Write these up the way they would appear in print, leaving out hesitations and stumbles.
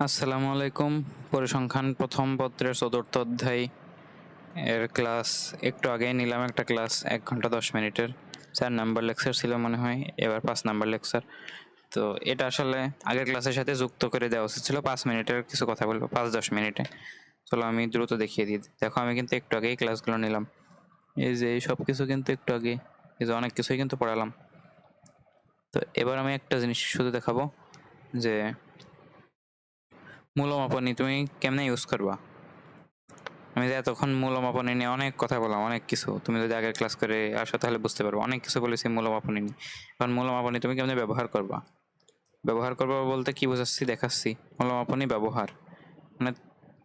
আসসালামু আলাইকুম। পরিসংখ্যান প্রথম পত্রের চতুর্থ অধ্যায় এর ক্লাস একটু আগেই নিলাম একটা ক্লাস 1 ঘন্টা 10 মিনিটের। 4 নাম্বার লেকচার ছিল মনে হয়, এবার 5 নাম্বার লেকচার। তো এটা আসলে আগের ক্লাসের সাথে যুক্ত করে দেওয়া উচিত ছিল। 5 মিনিটের কিছু কথা বলবো 5-10 মিনিটে। চলো আমি দ্রুত দেখিয়ে দিই। দেখো আমি কিন্তু একটু আগেই ক্লাসগুলো নিলাম। এই যে এই সব কিছু কিন্তু একটু আগে, এই যে অনেক কিছুই কিন্তু পড়ালাম। তো এবার আমি একটা জিনিস শুধু দেখাবো যে মূলমাপনী তুমি কেমনে ইউজ করবা। আমি যে এতক্ষণ মূলমাপনী নিয়ে অনেক কথা বললাম, অনেক কিছু। তুমি যদি আগের ক্লাস করে আসো তাহলে বুঝতে পারবো, অনেক কিছু বলেছি মূলমাপনী নিয়ে। কারণ মূলমাপনী তুমি কেমনে ব্যবহার করবা, ব্যবহার করবা বলতে কি বোঝাচ্ছি দেখাচ্ছি। মূলমাপনী ব্যবহার মানে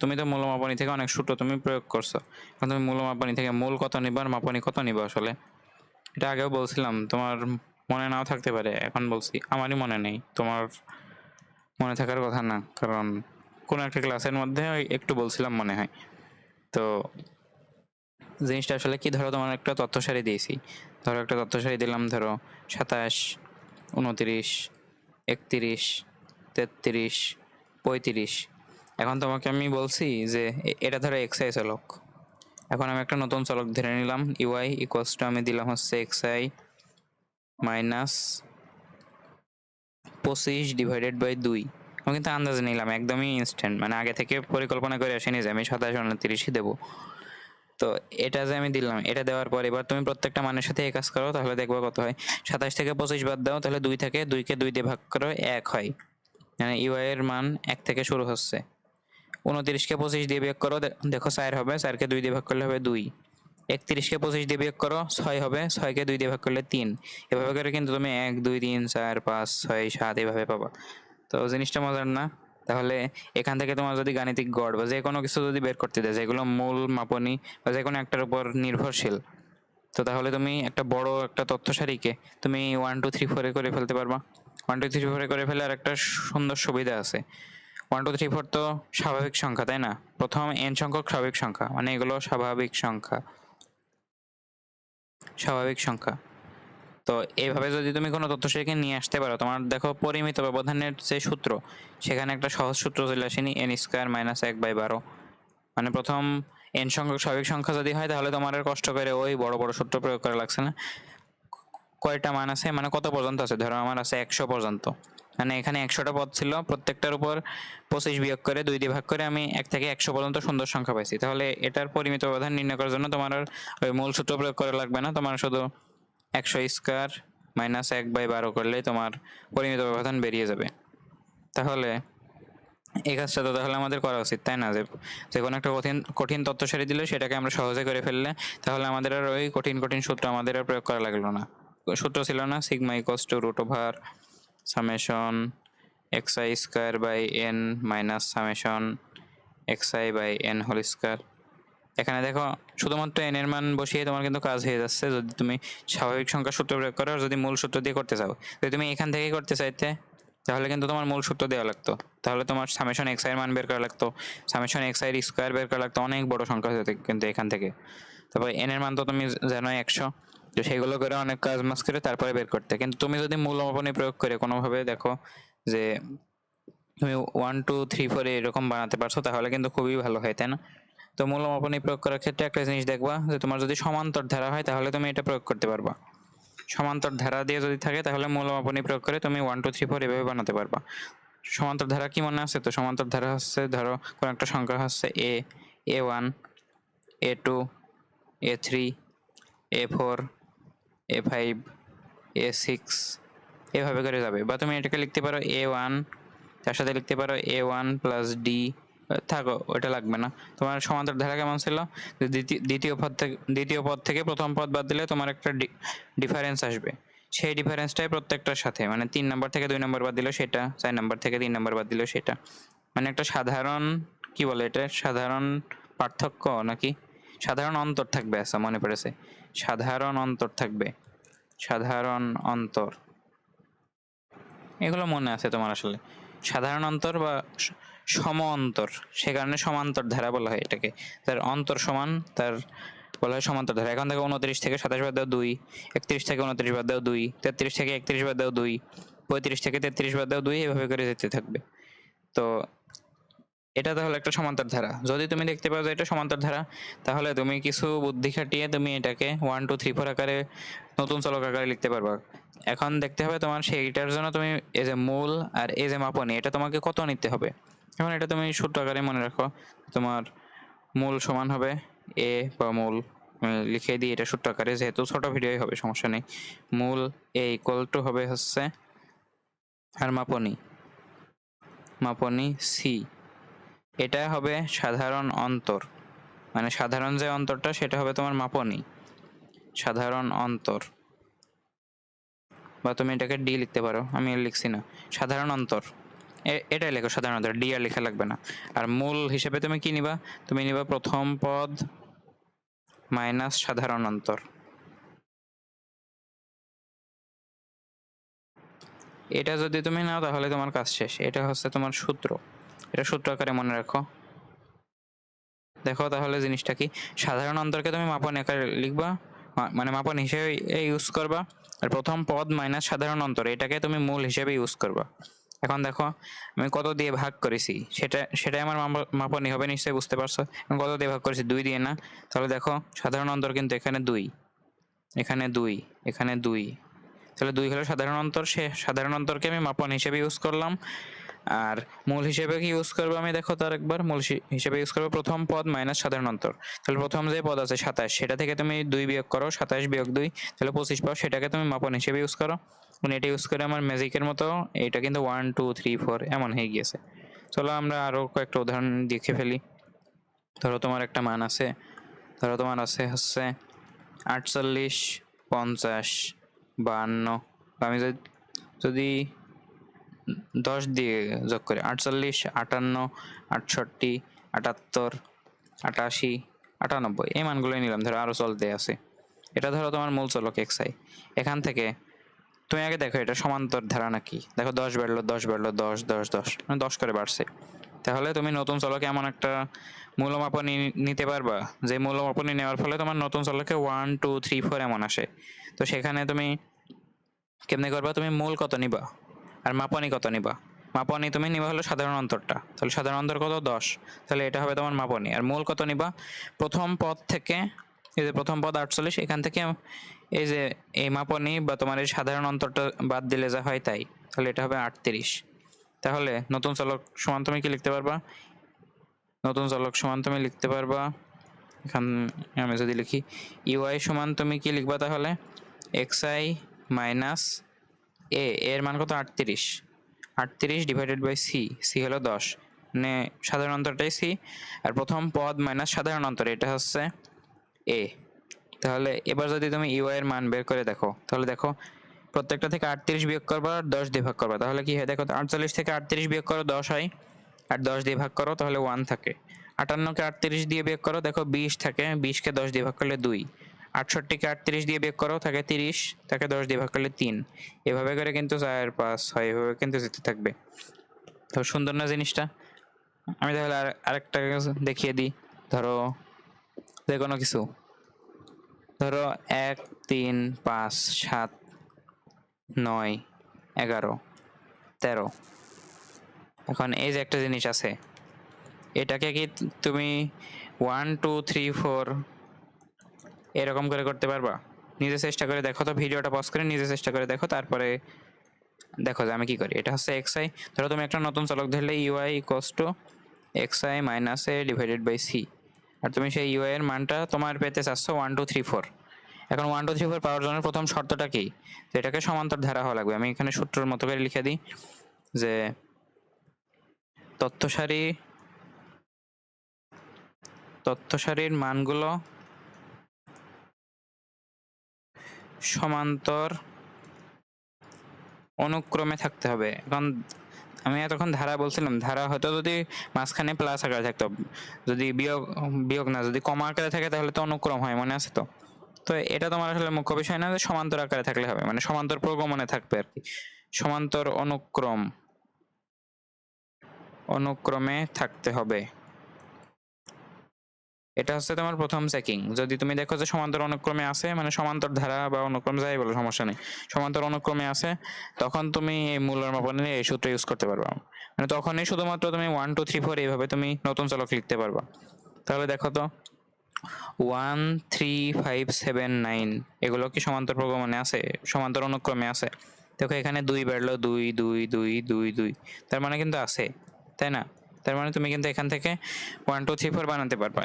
তুমি তো মূলমাপনী থেকে অনেক সূত্র তুমি প্রয়োগ করছো, কারণ তুমি মূলমাপনী থেকে মূল কত নিবা আর মাপনী কত নিবা। আসলে এটা আগেও বলছিলাম, তোমার মনে নাও থাকতে পারে, এখন বলছি। আমারই মনে নেই, তোমার মনে থাকার কথা না, কারণ কোনো একটা ক্লাসের মধ্যে একটু বলছিলাম মনে হয়। তো জিনিসটা আসলে কি, ধরো তোমার একটা তথ্য সারি দিয়েছি, ধরো একটা তথ্য সারি দিলাম, ধরো 27, 29, 31, 33, 35। এখন তোমাকে আমি বলছি যে এটা ধরো এক্সআই চলক। এখন আমি একটা নতুন চলক ধরে নিলাম, ইউআই ইকুয়ালস টু আমি দিলাম হচ্ছে এক্সআই মাইনাস 25 ডিভাইডেড বাই 2। আমি কিন্তু আন্দাজে নিলাম, একদমই ইনস্ট্যান্ট, মানে আগে থেকে পরিকল্পনা করে আসেনি যে আমি 27, 29ই দেবো। তো এটা যে আমি দিলাম, এটা দেওয়ার পর এবার তুমি প্রত্যেকটা মানের সাথে এই কাজ করো, তাহলে দেখবো কত হয়। 27 থেকে 25 বাদ দাও, তাহলে 2 থেকে 2কে 2 দিয়ে ভাগ করো, 1 হয়। মানে ইউআই এর মান 1 থেকে শুরু হচ্ছে। 29কে 25 দিয়ে বিয়োগ করো, দেখো 4 হবে, 4কে 2 দিয়ে ভাগ করলে হবে 2। 31কে 25 দিয়ে বিয়োগ করো, 6 হবে, 6কে 2 দিয়ে ভাগ করলে 3। এভাবে করে কিন্তু তুমি 1, 2, 3, 4, 5, 6, 7 এভাবে পাবা। তো জিনিসটা মজার না? তাহলে এখান থেকে তোমার যদি গাণিতিক গড় বা যে কোনো কিছু যদি বের করতে দেয় যেগুলো মূল মাপনী বা যে কোনো একটার উপর নির্ভরশীল, তো তাহলে তুমি একটা বড় একটা তথ্য সারিকে তুমি 1, 2, 3, 4 করে ফেলতে পারবা। 1, 2, 3, 4 করে ফেলে আর একটা সুন্দর সুবিধা আছে। 1, 2, 3, 4 তো স্বাভাবিক সংখ্যা, তাই না? প্রথম n সংখ্যক স্বাভাবিক সংখ্যা, মানে এগুলো স্বাভাবিক সংখ্যা, স্বাভাবিক সংখ্যা। তো এইভাবে যদি তুমি কোনো তথ্য সারিকে নিয়ে আসতে পারো, তোমার দেখো পরিমিত ব্যবধানের যে সূত্র, সেখানে একটা সহজ সূত্র চলে আসেনি, n² - 1/12। মানে প্রথম n সংখ্যক স্বাভাবিক সংখ্যা যদি হয় তাহলে তোমার আর কষ্ট করে ওই বড় বড় সূত্র প্রয়োগ করা লাগছে না। কয়টা মান আছে, মানে কত পর্যন্ত আছে, ধরো আমার আছে 100 পর্যন্ত। মানে এখানে 100টা পদ ছিল, প্রত্যেকটার উপর 25 বিয়োগ করে 2 দিয়ে ভাগ করে আমি 1 থেকে 100 পর্যন্ত সুন্দর সংখ্যা পাইছি। তাহলে এটার পরিমিত ব্যবধান নির্ণয় করার জন্য তোমার আর ওই মূল সূত্র প্রয়োগ করা লাগবে না, তোমার শুধু 100² - 1/12 করলেই তোমার পরিমিত ব্যবধান বেরিয়ে যাবে। তাহলে এই কাজটা তো তাহলে আমাদের করা উচিত, তাই না? যে কোনো একটা কঠিন কঠিন তথ্য সারি দিলে সেটাকে আমরা সহজে করে ফেললে তাহলে আমাদের আর ওই কঠিন কঠিন সূত্র আমাদের আর প্রয়োগ করা লাগলো না। সূত্র ছিল না, sigma equals to root over summation xi²/n minus summation xi/n whole square. এখানে দেখো শুধুমাত্র n এর মান বসিয়ে তোমার কিন্তু কাজ হয়ে যাচ্ছে যদি তুমি স্বাভাবিক সংখ্যা সূত্র প্রয়োগ করো। আর যদি মূল সূত্র দিয়ে করতে চাও, যদি তুমি এখান থেকেই করতে চাইতে তাহলে কিন্তু তোমার মূল সূত্র দেওয়া লাগতো, তাহলে তোমার সামেশন xi এর মান বের করা লাগতো, সামেশন xi এর স্কয়ার বের করা লাগতো, অনেক বড় সংখ্যা হতে কিন্তু এখান থেকে। তারপর n এর মান তো তুমি জানো 100, তো সেগুলো করে অনেক কাজ মাস করে তারপরে বের করতে। কিন্তু তুমি যদি মূল মাপনী প্রয়োগ করে কোনোভাবে দেখো যে তুমি 1, 2, 3, 4 এরকম বানাতে পারছো, তাহলে কিন্তু খুবই ভালো হয়, তাই না? তো মূল মাপনী প্রয়োগ করার ক্ষেত্রে একটা জিনিস দেখবা, যে তোমার যদি সমান্তর ধারা হয় তাহলে তুমি এটা প্রয়োগ করতে পারবা। সমান্তর ধারা দিয়ে যদি থাকে তাহলে মূল মাপনী প্রয়োগ করে তুমি 1, 2, 3, 4 এভাবে বানাতে পারবা। সমান্তর ধারা কি মনে আছে? তো সমান্তর ধারা হচ্ছে, ধরো কোন একটা সংখ্যা হচ্ছে a1, a2, a3, a4, a5, a6 এভাবে করে যাবে। বা তুমি এটাকে লিখতে পারো a1, তার সাথে লিখতে পারো a1 প্লাস ডি। থাকো, ওইটা লাগবে না। তোমার সমান্তর ধারা কেমন ছিল? দ্বিতীয় পদ থেকে প্রথম পদ বাদ দিলে তোমার একটা ডিফারেন্স আসবে। সেই ডিফারেন্সটাই প্রত্যেকটার সাথে, মানে 3 নম্বর থেকে 2 নম্বর বাদ দিল সেটা, 4 নম্বর থেকে 3 নম্বর বাদ দিল সেটা। মানে একটা সাধারণ, কি বলে এটা, সাধারণ পার্থক্য নাকি সাধারণ অন্তর থাকবে। আচ্ছা মনে পড়েছে, সাধারণ অন্তর থাকবে, সাধারণ অন্তর। এগুলো মনে আছে তোমার আসলে? সাধারণ অন্তর বা সম অন্তর, সে কারণে সমান্তর ধারা বলা হয় এটাকে। তার অন্তর সমান, তার বলা হয় সমান্তর ধারা। এখন থেকে 29 থেকে 27 বাদ দাও 2, 31 থেকে 29 বাদ দাও 2, 33 থেকে 31 বাদ দাও 2, 35 থেকে 33 বাদ দাও 2, এভাবে করে যেতে থাকবে। তো এটা তাহলে একটা সমান্তর ধারা। যদি তুমি দেখতে পাও যে এটা সমান্তর ধারা, তাহলে তুমি কিছু বুদ্ধি খাটিয়ে তুমি এটাকে 1 2 3 4 আকারে নতুন চলক আকারে লিখতে পারবা। এখন দেখতে হবে তোমার সেইটার জন্য তুমি এই যে মূল আর এই যে মাপনী এটা তোমাকে কত নিতে হবে। এখন এটা তুমি সূত্র আকারে মনে রাখো, তোমার মূল সমান হবে এ বা মূল লিখে দিই এটা সূত্র আকারে, যেহেতু ছোট ভিডিওই হবে সমস্যা নেই। মূল এ ইকুয়াল টু হবে হচ্ছে আর মাপনী সি, এটা হবে সাধারণ অন্তর, মানে সাধারণ যে অন্তরটা সেটা হবে তোমার মাপনী সাধারণ অন্তর, বা তুমি এটাকে ডি লিখতে পারো, আমি আর লিখছি না, সাধারণ অন্তর এটাই লেখো সাধারণ অন্তর, ডি আর লেখা লাগবে না। আর মূল হিসেবে তুমি কি নিবা, তুমি নিবা প্রথম পদ মাইনাস সাধারণ অন্তর। এটা যদি তুমি নাও তাহলে তোমার কাজ শেষ। এটা হচ্ছে তোমার সূত্র, এটা সূত্র আকারে মনে রাখো। দেখো তাহলে জিনিসটা কি, সাধারণ অন্তরকে তুমি মাপন আকারে লিখবা, মানে মাপন হিসেবে ইউজ করবা, আর প্রথম পদ মাইনাস সাধারণ অন্তর এটাকে তুমি মূল হিসেবে ইউজ করবা। এখন দেখো আমি কত দিয়ে ভাগ করেছি, সেটাই আমার মাপনী হবে, নিশ্চয়ই বুঝতে পারছো। আমি কত দিয়ে ভাগ করেছি, 2 দিয়ে না। তাহলে দেখো সাধারণ অন্তর কিন্তু এখানে 2, এখানে 2, এখানে 2, তাহলে 2 হলো সাধারণ অন্তর। সে সাধারণ অন্তরকে আমি মাপন হিসেবে ইউজ করলাম। আর মূল হিসেবে কি ইউজ করবো আমি, দেখো তার একবার মূল হিসেবে ইউজ করবো প্রথম পদ মাইনাস সাধারণ অন্তর। তাহলে প্রথম যে পদ আছে 27, সেটা থেকে তুমি 2 বিয়োগ করো, 27 বিয়োগ 2 তাহলে 25 পাও, সেটাকে তুমি মাপন হিসেবে ইউজ করো। এটা ইউজ করে আমার ম্যাজিকের মতো এটা কিন্তু 1 2 3 4 এমন হয়ে গিয়েছে। চলো আমরা আরো কয়েকটা উদাহরণ দেখে ফেলি। ধরো তোমার একটা মান আছে, ধরো তোমার আছে হচ্ছে 48 50 52, আমি যদি 10 দিয়ে যোগ করি 48 58 68 78 88 98 এই মানগুলোই নিলাম, ধরো আরো চলতে আছে। এটা ধরো তোমার মূল চলক xi। এখান থেকে তুমি আগে দেখো এটা সমান্তর ধারা নাকি, দেখো 10 বাড়লো 10 বাড়লো 10 10 10 মানে 10 করে বাড়ছে। তাহলে তুমি নতুন চলকে এমন একটা মূলমাপনী নিতে পারবা যে মূলমাপনী নেওয়ার ফলে তোমার নতুন চলকে 1 2 3 4 এমন আসে। তো সেখানে তুমি কেমনে করবা, তুমি মূল কত নিবা আর মাপনী কত নিবা। মাপনী তুমি নিবা হলো সাধারণ অন্তরটা, তাহলে সাধারণ অন্তর কত 10, তাহলে এটা হবে তোমার মাপনী। আর মূল কত নিবা, প্রথম পদ থেকে এই যে প্রথম পদ 48, এখান থেকে এই যে এই মাপনী বা তোমার এই সাধারণ অন্তরটা বাদ দিলে যা হয় তাই, তাহলে এটা হবে 38। তাহলে নতুন চলক সমান তুমি কি লিখতে পারবা, নতুন চলক সমান তুমি লিখতে পারবা, এখান আমি যদি লিখি ইউআই সমান তুমি কি লিখবা, তাহলে xi মাইনাস এর মান কত 38, 38 ডিভাইডেড বাই সি হলো 10, মানে সাধারণ অন্তরটাই সি, আর প্রথম পদ মাইনাস সাধারণ অন্তর এটা হচ্ছে এ। তাহলে এবার যদি তুমি ইউআই এর মান বের করে দেখো, তাহলে দেখো প্রত্যেকটা থেকে 38 বিয়োগ করবা আর 10 দিয়ে ভাগ করবা, তাহলে কি হয় দেখো 48 থেকে 38 বিয়োগ করো 10 হয়, আর 10 দিয়ে ভাগ করো তাহলে 1 থাকে। 58কে 38 দিয়ে বিয়োগ করো দেখো 20 থাকে, 20কে 10 দিয়ে ভাগ করলে 2। 68কে 38 দিয়ে বিয়োগ করো থাকে 30, তাকে 10 দিয়ে ভাগ করলে 3। এভাবে করে কিন্তু 4 5 6 এভাবে কিন্তু যেতে থাকবে। তো সুন্দর না জিনিসটা। আমি তাহলে আরেকটা দেখিয়ে দিই। ধরো যে কোনো কিছু, ধরো 1 3 5 7 9 11 13। এখন এই যে একটা জিনিস আছে, এটাকে কি তুমি 1 2 3 4 এরকম করে করতে পারবা? নিজে চেষ্টা করে দেখো তো, ভিডিওটা পজ করে নিজে চেষ্টা করে দেখো, তারপরে দেখো যে আমি কি করি। এটা হচ্ছে xi, ধরো তুমি একটা নতুন চলক ধরলে ui equals to xi minus a divided by c, আর তুমি সেই ui এর মানটা তোমার পেতে চাচ্ছ 1 2 3 4। এখন 1 2 3 4 পাওয়ার জন্য প্রথম শর্তটা কি, এটাকে সমান্তর ধারা হওয়া লাগবে। আমি এখানে সূত্রের মতো করে লিখে দিই যে তথ্য সারির মানগুলো সমান্তর অনুক্রমে থাকতে হবে। এখন আমি এতক্ষণ ধারা বলছিলাম, ধারা হয়তো যদি মাঝখানে প্লাস আকারে থাকতো, যদি বিয়োগ বিয়োগ না যদি কমা আকারে থাকে তাহলে তো অনুক্রম হয়, মনে আছে তো। তো এটা তোমার আসলে মুখ্য বিষয় না, যে সমান্তর আকারে থাকলে হবে, মানে সমান্তর প্রগমনে থাকবে আর কি, সমান্তর অনুক্রমে থাকতে হবে। এটা হচ্ছে তোমার প্রথম চেকিং। যদি তুমি দেখো যে সমান্তর অনুক্রমে আছে, মানে সমান্তর ধারা বা অনুক্রম যাই বলো সমস্যা নেই, সমান্তর অনুক্রমে আছে, তখন তুমি এই মূল্যের মাপনের এই সূত্র ইউজ করতে পারবা। মানে তখনই শুধুমাত্র তুমি 1 2 3 4 এইভাবে তুমি নতুন চলক লিখতে পারবা। তাহলে দেখো তো 1 3 5 7 9 এগুলো কি সমান্তর প্রগমনে আছে, সমান্তর অনুক্রমে আছে? দেখো এখানে 2 বাড়লো, 2 2 2 2 2, তার মানে কিন্তু আছে, তাই না? তার মানে তুমি কিন্তু এখান থেকে 1 2 3 4 বানাতে পারবা।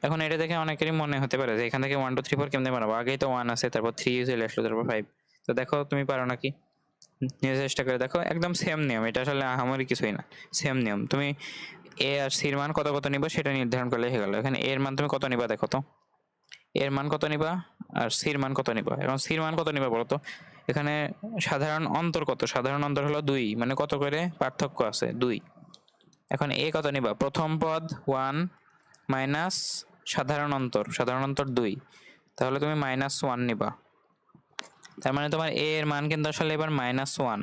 এখন এটা দেখে অনেকেরই মনে হতে পারে যে এখান থেকে 1 2 3 4 কেমনে বানাবো, আগেই তো 1 আছে, তারপর 3 চলে আসলো, তারপর 5। তো দেখো তুমি পারো নাকি, নিজে চেষ্টা করে দেখো। একদম সেম নিয়ম, এটা আসলে আহামরি কিছুই না, সেম নিয়ম। তুমি এ আর সির মান কত কত নিবা সেটা নির্ধারণ করলে হয়ে গেল। এখানে এর মান তুমি কত নিবা দেখো তো, এর মান কত নিবা আর সির মান কত নিবা। এখন সির মান কত নিবা বলো তো, এখানে সাধারণ অন্তর কত, সাধারণ অন্তর হলো 2, মানে কত করে পার্থক্য আছে 2। এখন এ কত নিবা, প্রথম পদ 1 মাইনাস সাধারণ অন্তর, সাধারণ অন্তর 2, তাহলে তুমি -1 নিবা। তার মানে তোমার এ এর মান কিন্তু আসলে এবার -1,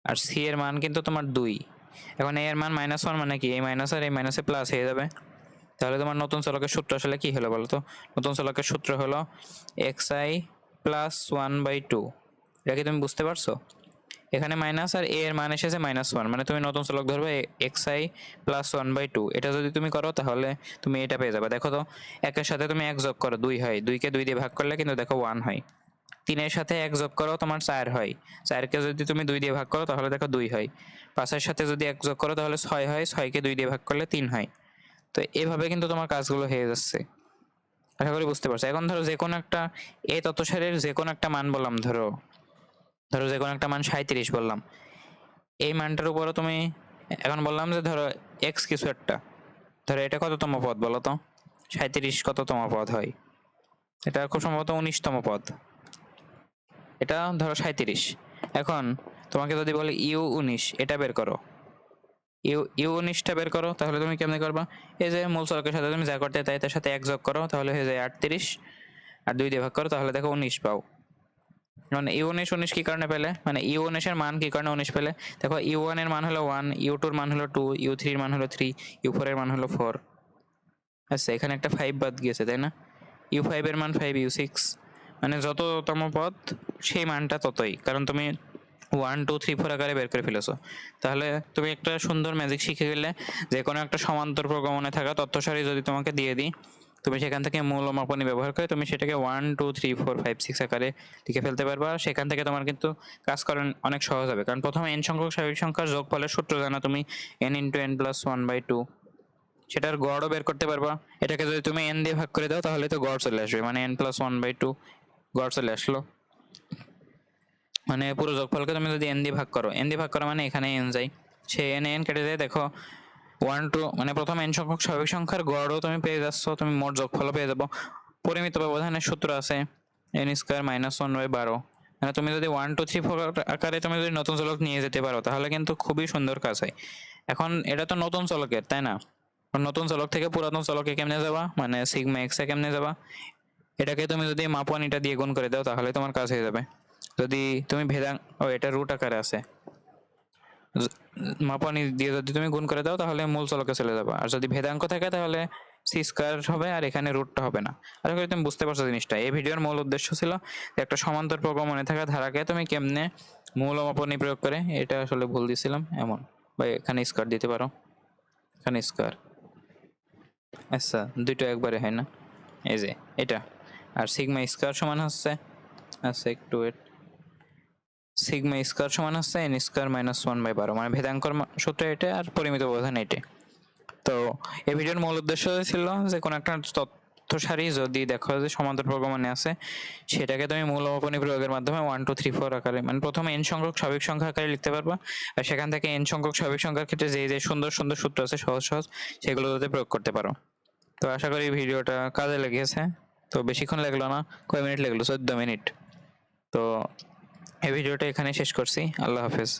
আর সি এর মান কিন্তু তোমার 2। এখন এ এর মান -1 মানে কি, এই মাইনাস আর এই মাইনাসে প্লাস হয়ে যাবে। তাহলে তোমার নতুন চলকের সূত্র আসলে কি হলো বলো তো, নতুন চলকের সূত্র হলো xi + 1/2। এটা কি তুমি বুঝতে পারছো? এখানে মাইনাস আর এ এর মান এসেছে -1, মানে তুমি নতুন চলক ধরবে xi + 1/2। এটা যদি তুমি করো তাহলে তুমি এটা পেয়ে যাবে। দেখো তো, একের সাথে তুমি 1 যোগ করো 2 হয়, 2কে 2 দিয়ে ভাগ করলে কিন্তু দেখো 1 হয়। 3-এর সাথে 1 যোগ করো তোমার 4 হয়, 4কে যদি তুমি 2 দিয়ে ভাগ করো তাহলে দেখো 2 হয়। 5-এর সাথে যদি 1 যোগ করো তাহলে 6 হয়, 6কে 2 দিয়ে ভাগ করলে 3 হয়। তো এভাবে কিন্তু তোমার কাজগুলো হয়ে যাচ্ছে। আশা করি বুঝতে পারছো। এখন ধরো যে কোনো একটা এই তথ্য সারির যে কোনো একটা মান বললাম, ধরো ধরো যে কোনো একটা মান 37 বললাম, এই মানটার উপরও তুমি এখন বললাম যে ধরো এক্স কিছু একটা, ধরো এটা কততম পদ বলো তো, 37 কততম পদ হয়? এটা খুব সম্ভবত 19তম পদ। এটা ধরো 37। এখন তোমাকে যদি বলে u19, এটা বের করো, u19টা বের করো, তাহলে তুমি কেমনে করবা? এই যে মূল চলকের সাথে তুমি যা করতে তাই তার সাথে 1 যোগ করো, তাহলে হয়ে যায় 38, আর 2 দিয়ে ভাগ করো, তাহলে দেখো 19 পাও। মানে u19 কি কারণে পেলে, মানে u19 এর মান কি কারণে 19 পেলে? দেখো u1 এর মান হলো 1, u2 এর মান হলো 2, u3 এর মান হলো 3, u4 এর মান হলো 4। আচ্ছা এখানে একটা 5 বাদ গিয়েছে তাই না? u5 এর মান 5, u6, মানে যততম পদ সেই মানটা ততই, কারণ তুমি 1 2 3 4 আকারে বের করে ফেলেছো। তাহলে তুমি একটা সুন্দর ম্যাজিক শিখে গেলে, যে কোনো একটা সমান্তর প্রগমনে থাকা তথ্য সারি যদি তোমাকে দিয়ে দিই, তুমি সেখান থেকে মূল ও মাপনী ব্যবহার করে তুমি সেটাকে 1 2 3 4 5 6 আকারে লিখে ফেলতে পারবা। সেখান থেকে তোমার কিন্তু কাজ করার অনেক সহজ হবে, কারণ প্রথমে n সংখ্যক স্বাভাবিক সংখ্যার যোগফলের সূত্র জানো তুমি, n × n + 1/2। সেটার গড়ও বের করতে পারবা। এটাকে যদি তুমি n দিয়ে ভাগ করে দাও তাহলে তো গড় চলে আসবে, মানে n + 1/2 গড় চলে আসলো। মানে পুরো যোগফলকে তুমি যদি n দিয়ে ভাগ করো, n দিয়ে ভাগ করা মানে এখানে n যায়, সে n কেটে যায়। দেখো 1 2, মানে প্রথম n সংখ্যক স্বাভাবিক সংখ্যার গড়ও তুমি পেয়ে যাচ্ছ, তুমি মোট যোগফলও পেয়ে যাবো। পরিমিত ব্যবধানের সূত্র আছে n² - 1/12। মানে তুমি যদি 1 2 3 4 আকারে তুমি যদি নতুন চলক নিয়ে যেতে পারো তাহলে কিন্তু খুবই সুন্দর কাজ হয়। এখন এটা তো নতুন চলকের, তাই না? নতুন চলক থেকে পুরাতন চলকে কেমনে যাবা, মানে সিগমা এক্স এ কেমনে যাবা? এটাকে তুমি যদি মাপনীটা দিয়ে গুণ করে দাও তাহলে তোমার কাজ হয়ে যাবে। যদি তুমি এটা রুট আকারে আছে, মাপনী দিয়ে যদি তুমি গুণ করে দাও তাহলে মূল চলকে চলে যাবে। আর যদি ভেদাঙ্ক থাকে তাহলে c² হবে, আর এখানে রুটটা হবে না। আশা করি তুমি বুঝতে পারছো জিনিসটা। এই ভিডিওর মূল উদ্দেশ্য ছিল যে একটা সমান্তর প্রগমনে থাকা ধারাকে তুমি কেমনে মূল ও মাপনী প্রয়োগ করে, এটা আসলে ভুল দিছিলাম এমন, বা এখানে স্কয়ার দিতে পারো, এখানে স্কয়ার। আচ্ছা দুটো একবারে হয় না, এই যে এটা। আর সিগমা² সমান হচ্ছে, আচ্ছা একটু ওয়েট, সিগমা² সমান হচ্ছে n² - 1/12, মানে ভেদাঙ্কর সূত্র এটা আর পরিমিত ব্যবধান এটা। তো এই ভিডিওর মূল উদ্দেশ্য ছিল যে কোনো একটা তথ্য সারি যদি দেখো যে সমান্তর প্রগমনে আছে, সেটাকে তুমি মূল ও মাপনী প্রয়োগের মাধ্যমে 1 2 3 4 আকারে, মানে প্রথমে n সংখ্যক স্বাভাবিক সংখ্যা আকারে লিখতে পারবা। আর সেখান থেকে n সংখ্যক স্বাভাবিক সংখ্যার ক্ষেত্রে যে যে সুন্দর সুন্দর সূত্র আছে সহজ সহজ, সেগুলো যাতে প্রয়োগ করতে পারো। তো আশা করি ভিডিওটা কাজে লেগেছে। তো বেশিক্ষণ লাগলো না, কয় মিনিট লাগলো, 14 মিনিট। তো এই ভিডিওটা এখানে শেষ করছি। আল্লাহ হাফেজ।